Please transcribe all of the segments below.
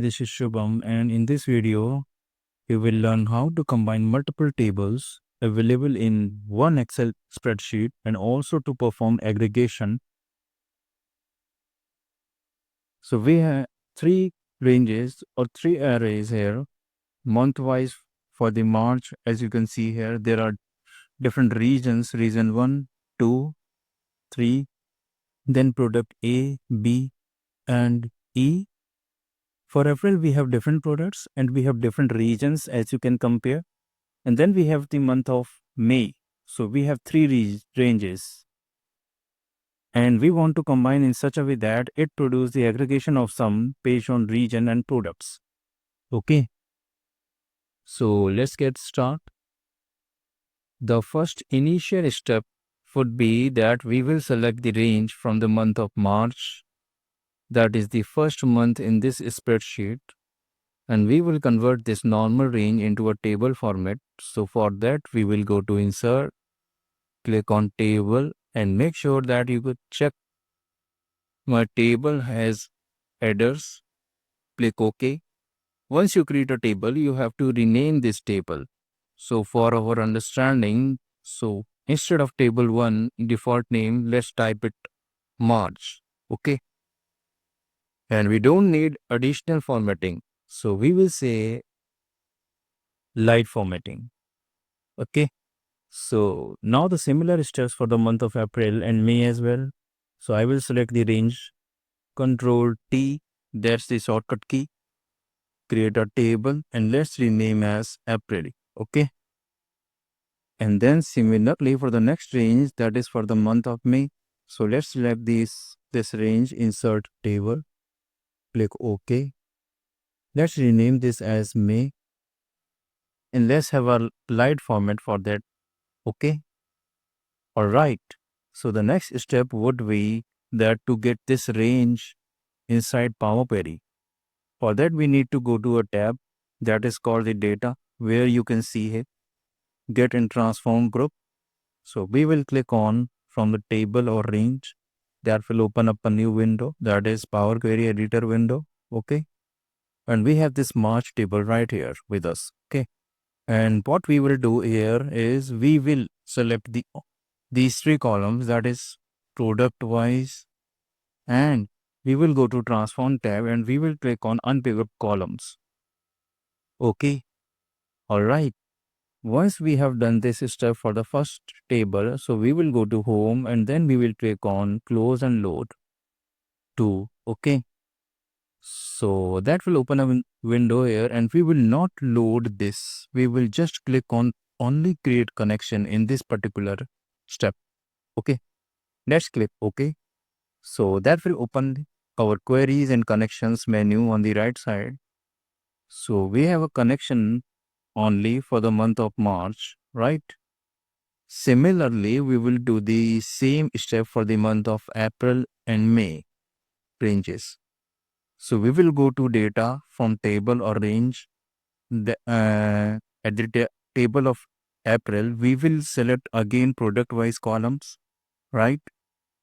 This is Shubham, and in this video, we will learn how to combine multiple tables available in one Excel spreadsheet and also to perform aggregation. So we have three ranges or three arrays here, month-wise for the March. As you can see here, there are different regions, region 1, 2, 3, then product A, B, and E. For April, we have different products and we have different regions as you can compare. And then we have the month of May. So we have three ranges. And we want to combine in such a way that it produces the aggregation of sum based on region and products. Okay. So let's get started. The first initial step would be that we will select the range from the month of March. That is the first month in this spreadsheet. And we will convert this normal range into a table format. So for that, we will go to Insert, click on Table, and make sure that you could check my table has headers. Click OK. Once you create a table, you have to rename this table. So for our understanding, so instead of table 1 default name, let's type it March. Okay. And we don't need additional formatting. So we will say light formatting. Okay. So now the similar steps for the month of April and May as well. So I will select the range, Control T, that's the shortcut key, create a table, and let's rename as April. Okay. And then similarly for the next range, that is for the month of May. So let's select this range, insert table, click OK. Let's rename this as May. And let's have a light format for that. Okay. All right. So the next step would be that to get this range inside Power Query. For that, we need to go to a tab that is called the data, where you can see here, get and transform group. So we will click on from the table or range. That will open up a new window, that is Power Query editor window. Okay. And we have this March table right here with us. Okay. And what we will do here is we will select these three columns, that is product wise, and we will go to transform tab and we will click on unpivot columns. Okay. All right. Once we have done this step for the first table, so we will go to home and then we will click on close and load to. Okay. So that will open a window here and we will not load this. We will just click on only create connection in this particular step. Okay. Let's click OK. So that will open our queries and connections menu on the right side. So we have a connection only for the month of March, right? Similarly, we will do the same step for the month of April and May ranges. So we will go to data from table or range. At the table of April, we will select again product-wise columns, right?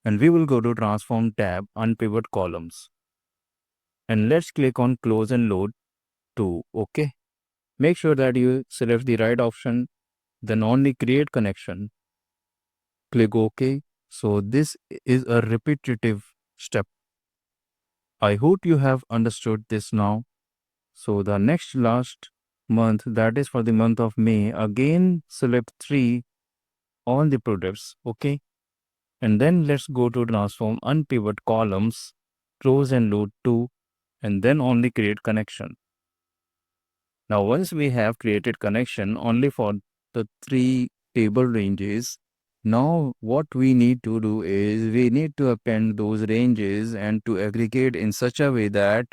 And we will go to transform tab, unpivot columns. And let's click on close and load to. Okay. Make sure that you select the right option, then only create connection. Click OK. So this is a repetitive step. I hope you have understood this now. So the last month, that is for the month of May, again select 3 on the products. Okay. And then let's go to transform unpivot columns, close and load to, and then only create connection. Now once we have created connection only for the 3 table ranges, now what we need to do is we need to append those ranges and to aggregate in such a way that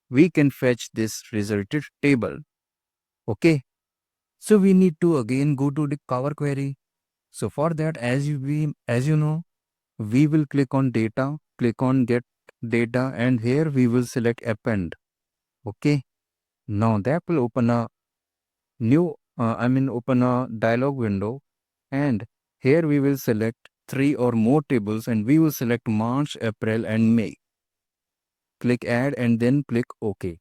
we can fetch this resulted table. Okay. So we need to again go to the Power Query. So for that, as you know, we will click on data, click on get data, and here we will select append. Okay. Now that will open a open a dialog window, and here we will select 3 or more tables and we will select March, April and May. Click add and then click OK.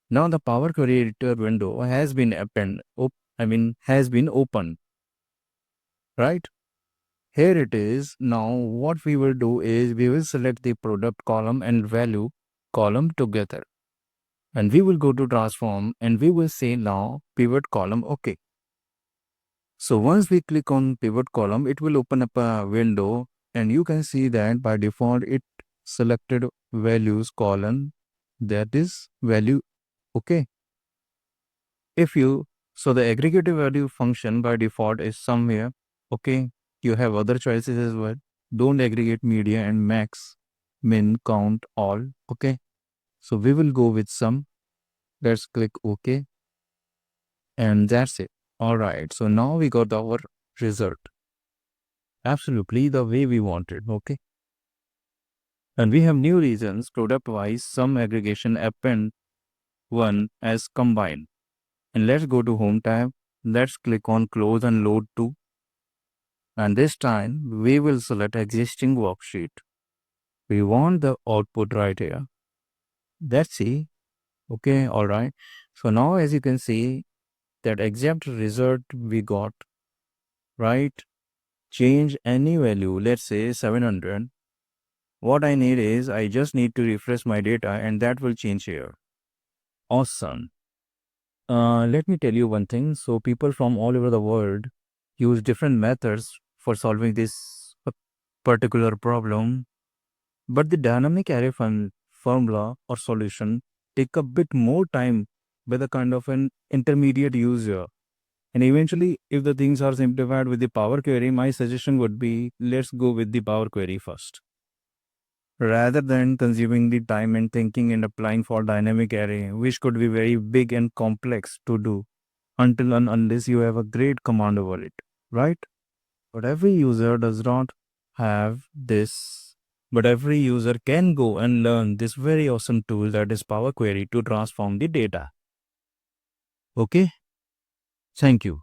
Now the Power Query Editor window has been opened, right? Here it is. Now what we will do is we will select the product column and value column together. And we will go to transform and we will say now pivot column OK. So once we click on pivot column, it will open up a window and you can see that by default it selected values column, that is value OK. So the aggregative value function by default is somewhere OK. You have other choices as well. Don't aggregate media and max, min, count, all. OK. So we will go with some. Let's click OK. And that's it. All right. So now we got our result. Absolutely the way we wanted. OK. And we have new regions, product-wise, sum, aggregation, append, one as combined. And let's go to Home tab. Let's click on Close and Load to. And this time, we will select existing worksheet. We want the output right here. Let's see. Okay, all right. So now as you can see, that exact result we got, right? Change any value, let's say 700. What I need is, I just need to refresh my data and that will change here. Awesome. Let me tell you one thing. So people from all over the world use different methods for solving this particular problem. But the dynamic array formula or solution take a bit more time with a kind of an intermediate user. And eventually, if the things are simplified with the Power Query, my suggestion would be, let's go with the Power Query first. Rather than consuming the time and thinking and applying for dynamic array, which could be very big and complex to do until and unless you have a great command over it, right? But every user does not have this. But every user can go and learn this very awesome tool that is Power Query to transform the data. Okay? Thank you.